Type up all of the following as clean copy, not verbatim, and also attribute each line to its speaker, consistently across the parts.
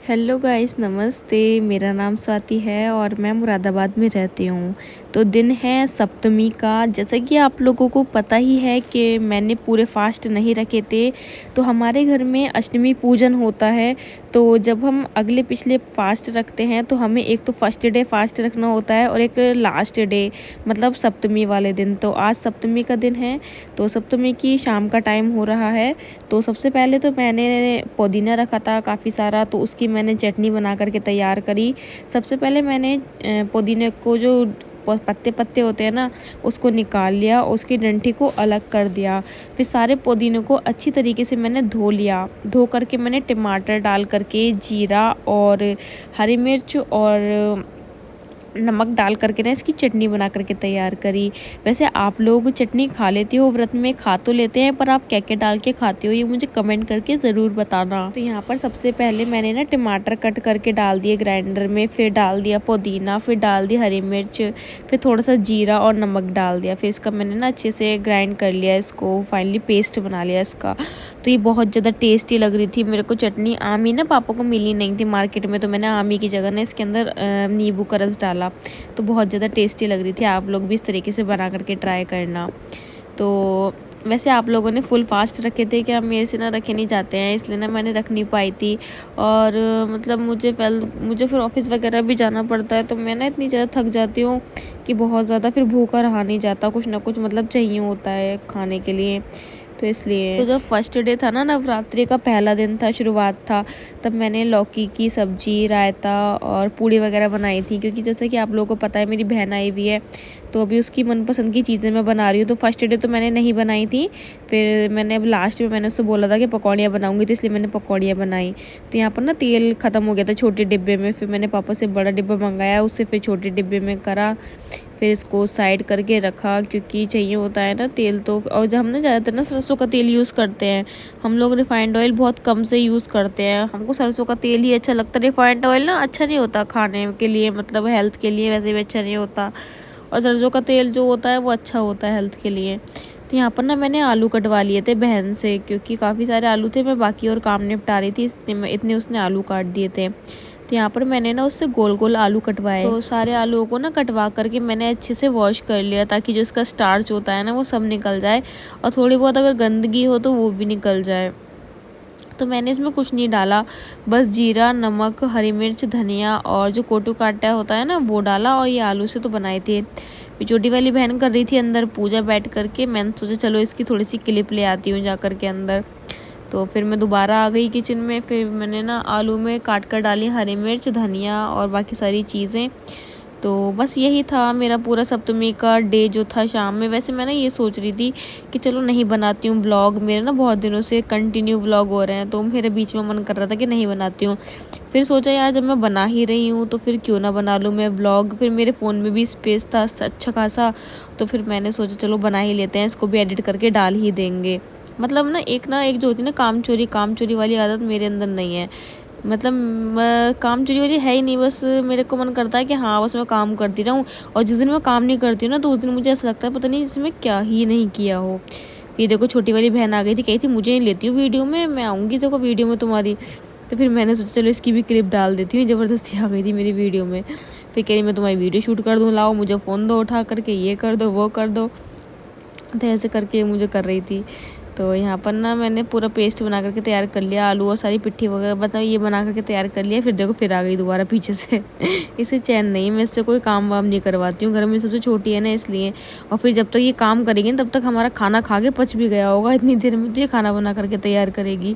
Speaker 1: Hello guys, नमस्ते। मेरा नाम स्वाति है और मैं मुरादाबाद में रहती हूँ। तो दिन है सप्तमी का। जैसा कि आप लोगों को पता ही है कि मैंने पूरे फास्ट नहीं रखे थे। तो हमारे घर में अष्टमी पूजन होता है। तो जब हम अगले पिछले फास्ट रखते हैं तो हमें एक तो फर्स्ट डे फास्ट रखना होता है और एक लास्ट डे, मतलब सप्तमी वाले दिन। तो आज सप्तमी का दिन है, तो सप्तमी की शाम का टाइम हो रहा है। तो सबसे पहले तो मैंने पुदीना रखा था काफ़ी सारा, तो उसकी मैंने चटनी बना करके तैयार करी। सबसे पहले मैंने पुदीने को जो पत्ते पत्ते होते हैं ना, उसको निकाल लिया, उसकी डंठी को अलग कर दिया। फिर सारे पुदीने को अच्छी तरीके से मैंने धो लिया। धो करके मैंने टमाटर डाल करके, जीरा और हरी मिर्च और नमक डाल करके ना इसकी चटनी बना करके तैयार करी। वैसे आप लोग चटनी खा लेते हो व्रत में? खा तो लेते हैं, पर आप क्या क्या डाल के खाते हो ये मुझे कमेंट करके ज़रूर बताना। तो यहाँ पर सबसे पहले मैंने ना टमाटर कट करके डाल दिए ग्राइंडर में, फिर डाल दिया पुदीना, फिर डाल दी हरी मिर्च, फिर थोड़ा सा जीरा और नमक डाल दिया। फिर इसका मैंने ना अच्छे से ग्राइंड कर लिया, इसको फाइनली पेस्ट बना लिया इसका। तो ये बहुत ज़्यादा टेस्टी लग रही थी मेरे को चटनी। आमी ना पापा को मिली नहीं थी मार्केट में, तो मैंने आमी की जगह ना इसके अंदर नींबू का रस डाला। तो बहुत ज़्यादा टेस्टी लग रही थी। आप लोग भी इस तरीके से बना करके ट्राई करना। तो वैसे आप लोगों ने फुल फास्ट रखे थे क्या? मेरे से ना रखे नहीं जाते हैं, इसलिए ना मैंने रख नहीं पाई थी। और मतलब मुझे फिर ऑफिस वगैरह भी जाना पड़ता है, तो मैं ना इतनी ज़्यादा थक जाती हूँ कि बहुत ज़्यादा फिर भूखा रहा नहीं जाता। कुछ ना कुछ मतलब चाहिए होता है खाने के लिए, तो इसलिए। तो जब फर्स्ट डे था ना, नवरात्रि का पहला दिन था, शुरुआत था, तब मैंने लौकी की सब्जी, रायता और पूड़ी वगैरह बनाई थी। क्योंकि जैसे कि आप लोगों को पता है मेरी बहन आई हुई है, तो अभी उसकी मनपसंद की चीज़ें मैं बना रही हूँ। तो फर्स्ट डे तो मैंने नहीं बनाई थी, फिर मैंने अब लास्ट में मैंने उससे बोला था कि पकौड़ियाँ बनाऊँगी, तो इसलिए मैंने पकौड़ियाँ बनाई। तो यहाँ पर ना तेल ख़त्म हो गया था छोटे डिब्बे में, फिर मैंने पापा से बड़ा डिब्बा मंगाया, उससे फिर छोटे डिब्बे में करा। फिर इसको साइड करके रखा, क्योंकि चाहिए होता है ना तेल। तो और जब हम ना ज़्यादातर ना सरसों का तेल यूज़ करते हैं, हम लोग रिफाइंड ऑयल बहुत कम से यूज़ करते हैं। हमको सरसों का तेल ही अच्छा लगता है। रिफाइंड ऑयल ना अच्छा नहीं होता खाने के लिए, मतलब हेल्थ के लिए वैसे भी अच्छा नहीं होता। और सरसों का तेल जो होता है वो अच्छा होता है हेल्थ के लिए। तो यहाँ पर ना मैंने आलू कटवा लिए थे बहन से, क्योंकि काफ़ी सारे आलू थे, मैं बाकी और काम निपटा रही थी, इतने उसने आलू काट दिए थे। तो यहाँ पर मैंने ना उससे गोल गोल आलू कटवाए। तो सारे आलूओं को ना कटवा करके मैंने अच्छे से वॉश कर लिया, ताकि जो इसका स्टार्च होता है ना वो सब निकल जाए, और थोड़ी बहुत अगर गंदगी हो तो वो भी निकल जाए। तो मैंने इसमें कुछ नहीं डाला, बस जीरा, नमक, हरी मिर्च, धनिया और जो कोटू काटा होता है ना वो डाला, और ये आलू से तो बनाए थे। छोटी वाली बहन कर रही थी अंदर पूजा बैठ करके, मैंने सोचा चलो इसकी थोड़ी सी क्लिप ले आती हूँ जा कर के अंदर। तो फिर मैं दोबारा आ गई किचन में। फिर मैंने ना आलू में काट कर डाली हरी मिर्च, धनिया और बाकी सारी चीज़ें। तो बस यही था मेरा पूरा सप्तमी का डे जो था शाम में। वैसे मैं ना ये सोच रही थी कि चलो नहीं बनाती हूँ व्लॉग, मेरे ना बहुत दिनों से कंटिन्यू व्लॉग हो रहे हैं, तो मेरे बीच में मन कर रहा था कि नहीं बनाती हूँ। फिर सोचा यार जब मैं बना ही रही हूँ तो फिर क्यों ना बना लूँ मैं व्लॉग। फिर मेरे फ़ोन में भी स्पेस था अच्छा खासा, तो फिर मैंने सोचा चलो बना ही लेते हैं, इसको भी एडिट करके डाल ही देंगे। मतलब ना एक जो होती है ना काम चोरी वाली आदत मेरे अंदर नहीं है। मतलब काम चोरी वाली है ही नहीं, बस मेरे को मन करता है कि हाँ बस मैं काम करती रहूँ। और जिस दिन मैं काम नहीं करती हूँ ना, तो उस दिन मुझे ऐसा लगता है पता नहीं जिसमें क्या ही नहीं किया हो। फिर देखो छोटी वाली बहन आ गई थी, कही थी मुझे नहीं लेती हूँ वीडियो में, मैं आऊँगी देखो वीडियो में तुम्हारी। तो फिर मैंने सोचा चलो इसकी भी क्लिप डाल देती हूँ। ज़बरदस्ती आ गई थी मेरी वीडियो में। फिर कह रही मैं तुम्हारी वीडियो शूट कर दूँ, लाओ मुझे फ़ोन दो उठा करके, ये कर दो वो कर दो। तो ऐसे करके मुझे कर रही थी। तो यहाँ पर ना मैंने पूरा पेस्ट बना करके तैयार कर लिया, आलू और सारी पिट्ठी वगैरह बताओ ये बना करके तैयार कर लिया। फिर देखो फिर आ गई दोबारा पीछे से इसे चैन नहीं, मैं इससे कोई काम वाम नहीं करवाती हूँ, घर में सबसे छोटी है ना इसलिए। और फिर जब तक ये काम करेगी तब तक हमारा खाना खा के पच भी गया होगा, इतनी देर में तो ये खाना बना करके तैयार करेगी।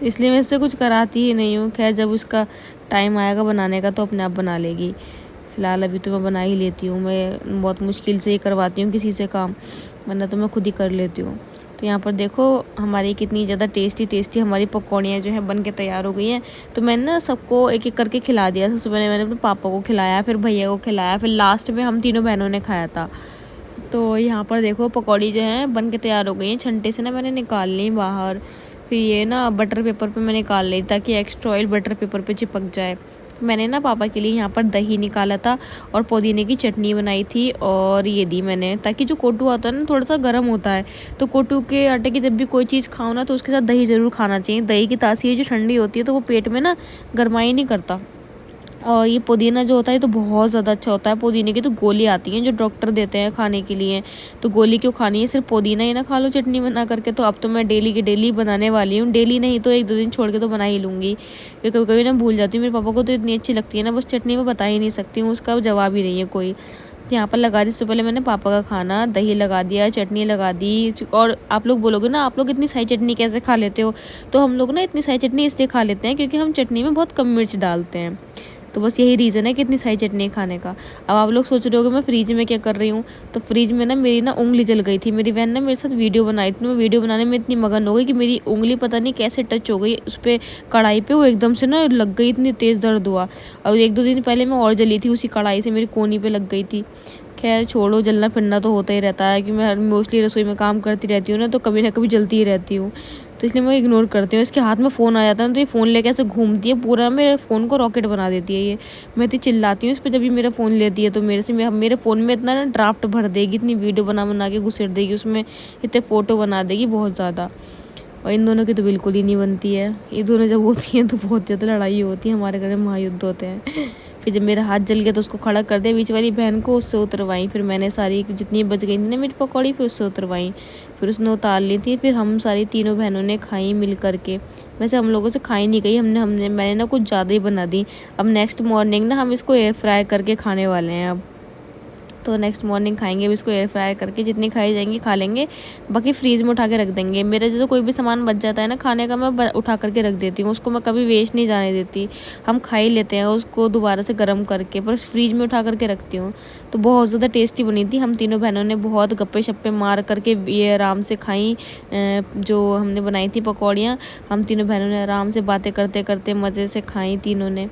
Speaker 1: तो इसलिए मैं इससे कुछ कराती ही नहीं हूँ। खैर जब उसका टाइम आएगा बनाने का तो अपने आप बना लेगी। फ़िलहाल अभी तो मैं बना ही लेती हूँ, मैं बहुत मुश्किल से ही करवाती हूँ किसी से काम, वरना तो मैं खुद ही कर लेती हूँ। तो यहाँ पर देखो हमारी कितनी ज़्यादा टेस्टी हमारी पकौड़ियाँ जो हैं बन के तैयार हो गई हैं। तो मैंने ना सबको एक एक करके खिला दिया। सबसे पहले मैंने अपने पापा को खिलाया, फिर भैया को खिलाया, फिर लास्ट में हम तीनों बहनों ने खाया था। तो यहाँ पर देखो पकौड़ी जो हैं बन के तैयार हो गई हैं। छंटे से ना मैंने निकाल ली बाहर। फिर ये ना बटर पेपर पे मैं निकाल ली ताकि एक्स्ट्रा ऑयल बटर पेपर पे चिपक जाए। मैंने ना पापा के लिए यहाँ पर दही निकाला था और पुदीने की चटनी बनाई थी और ये दी मैंने, ताकि जो कोटू आता है ना थोड़ा सा गर्म होता है, तो कोटू के आटे की जब भी कोई चीज़ खाओ ना तो उसके साथ दही ज़रूर खाना चाहिए। दही की तासीर जो ठंडी होती है तो वो पेट में ना गरमाई नहीं करता। और ये पुदीना जो होता है तो बहुत ज़्यादा अच्छा होता है। पुदीने की तो गोली आती हैं जो डॉक्टर देते हैं खाने के लिए, तो गोली क्यों खानी है, सिर्फ पुदीना ही ना खा लो चटनी बना करके। तो अब तो मैं डेली की डेली बनाने वाली हूँ, डेली नहीं तो 1-2 दिन छोड़ के तो बना ही लूँगी। फिर कभी कभी ना भूल जाती हूँ, मेरे पापा को तो इतनी अच्छी लगती है ना, बस चटनी में बता ही नहीं सकती हूँ, उसका जवाब ही नहीं है कोई। यहाँ पर लगा दी, इससे पहले मैंने पापा का खाना, दही लगा दिया, चटनी लगा दी। और आप लोग बोलोगे ना आप लोग इतनी सारी चटनी कैसे खा लेते हो, तो हम लोग ना इतनी सारी चटनी इसलिए खा लेते हैं क्योंकि हम चटनी में बहुत कम मिर्च डालते हैं। तो बस यही रीज़न है कि इतनी सारी चटनी खाने का। अब आप लोग सोच रहे होगे मैं फ्रिज में क्या कर रही हूँ, तो फ्रिज में ना मेरी ना उंगली जल गई थी। मेरी बहन ने मेरे साथ वीडियो बनाई थी, मैं वीडियो बनाने में इतनी मगन हो गई कि मेरी उंगली पता नहीं कैसे टच हो गई उस पर कढ़ाई पे, वो एकदम से ना लग गई, इतनी तेज़ दर्द हुआ। और 1-2 दिन पहले मैं और जली थी उसी कढ़ाई से, मेरी कोनी पे लग गई थी। खैर छोड़ो, जलना फिरना तो होता ही रहता है कि मैं मोस्टली रसोई में काम करती रहती हूँ ना, तो कभी ना कभी जलती ही रहती हूँ, तो इसलिए मैं इग्नोर करती हूँ। इसके हाथ में फ़ोन आ जाता है ना तो ये फ़ोन लेके ऐसे घूमती है, पूरा मेरे फ़ोन को रॉकेट बना देती है ये। मैं इतनी चिल्लाती हूँ इस पर जब भी मेरा फ़ोन लेती है, तो मेरे फ़ोन में इतना ना ड्राफ्ट भर देगी, इतनी वीडियो बना बना के घुसेड़ देगी उसमें, इतने फ़ोटो बना देगी बहुत ज़्यादा। और इन दोनों की तो बिल्कुल ही नहीं बनती है, ये दोनों जब होती हैं तो बहुत ज़्यादा लड़ाई होती है, हमारे घर में महायुद्ध होते हैं। फिर जब मेरा हाथ जल गया तो उसको खड़ा कर दिया बीच वाली बहन को, उससे उतरवाई। फिर मैंने सारी जितनी बच गई थी ना मेरी पकौड़ी, फिर उससे उतरवाई, फिर उसने उतार ली थी। फिर हम सारी तीनों बहनों ने खाई मिल करके। वैसे हम लोगों से खाई नहीं गई, मैंने ना कुछ ज़्यादा ही बना दी। अब नेक्स्ट मॉर्निंग ना हम इसको एयर फ्राई करके खाने वाले हैं अब। तो नेक्स्ट मॉर्निंग खाएंगे अब इसको एयर फ्राई करके, जितनी खाई जाएंगी खा लेंगे, बाकी फ्रीज में उठा के रख देंगे। मेरा जो कोई भी सामान बच जाता है ना खाने का, मैं उठा करके रख देती हूँ, उसको मैं कभी वेस्ट नहीं जाने देती। हम खा ही लेते हैं उसको दोबारा से गर्म करके, पर फ्रीज में उठा करके रखती हूँ। तो बहुत ज़्यादा टेस्टी बनी थी, हम तीनों बहनों ने बहुत गप्पे शप्पे मार करके ये आराम से खाई। जो हमने बनाई थी पकौड़ियाँ, हम तीनों बहनों ने आराम से बातें करते करते मज़े से खाई तीनों ने।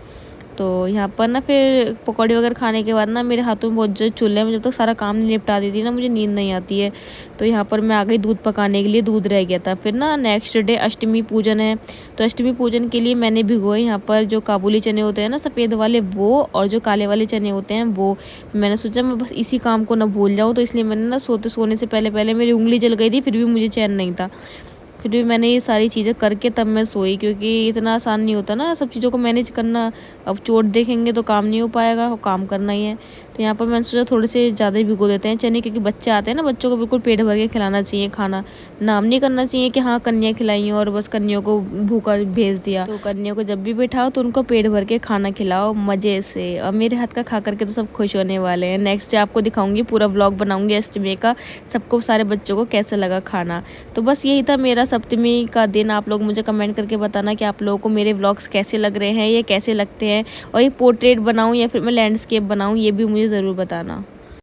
Speaker 1: तो यहाँ पर ना फिर पकौड़ी वगैरह खाने के बाद ना मेरे हाथों में बहुत जो चूल्हे में जब तक सारा काम नहीं निपटा देती ना मुझे नींद नहीं आती है। तो यहाँ पर मैं आ गई दूध पकाने के लिए, दूध रह गया था। फिर ना नेक्स्ट डे अष्टमी पूजन है, तो अष्टमी पूजन के लिए मैंने भिगोए यहाँ पर जो काबुली चने होते हैं ना सफ़ेद वाले, वो और जो काले वाले चने होते हैं वो। मैंने सोचा मैं बस इसी काम को ना भूल जाऊँ, तो इसलिए मैंने ना सोने से पहले पहले मेरी उंगली जल गई थी, फिर भी मुझे चैन नहीं था। फिर भी मैंने ये सारी चीज़ें करके तब मैं सोई, क्योंकि इतना आसान नहीं होता ना सब चीज़ों को मैनेज करना। अब चोट देखेंगे तो काम नहीं हो पाएगा, और काम करना ही है। तो यहाँ पर मैंने सोचा थोड़े से ज़्यादा ही भिगो देते हैं चने, क्योंकि बच्चे आते हैं ना, बच्चों को बिल्कुल पेट भर के खिलाना चाहिए खाना। नाम नहीं करना चाहिए कि हाँ कन्या खिलाई और बस कन्याओं को भूखा भेज दिया। तो कन्याओं को जब भी बैठाओ तो उनको पेट भर के खाना खिलाओ मज़े से, और मेरे हाथ का खा करके तो सब खुश होने वाले हैं। नेक्स्ट डे आपको दिखाऊंगी, पूरा ब्लॉग बनाऊंगी अष्टमी का, सबको सारे बच्चों को कैसा लगा खाना। तो बस यही था मेरा सप्तमी का दिन। आप लोग मुझे कमेंट करके बताना कि आप लोगों को मेरे व्लॉग्स कैसे लग रहे हैं, ये कैसे लगते हैं, और ये पोर्ट्रेट बनाऊं या फिर मैं लैंडस्केप बनाऊं, ये भी मुझे ज़रूर बताना।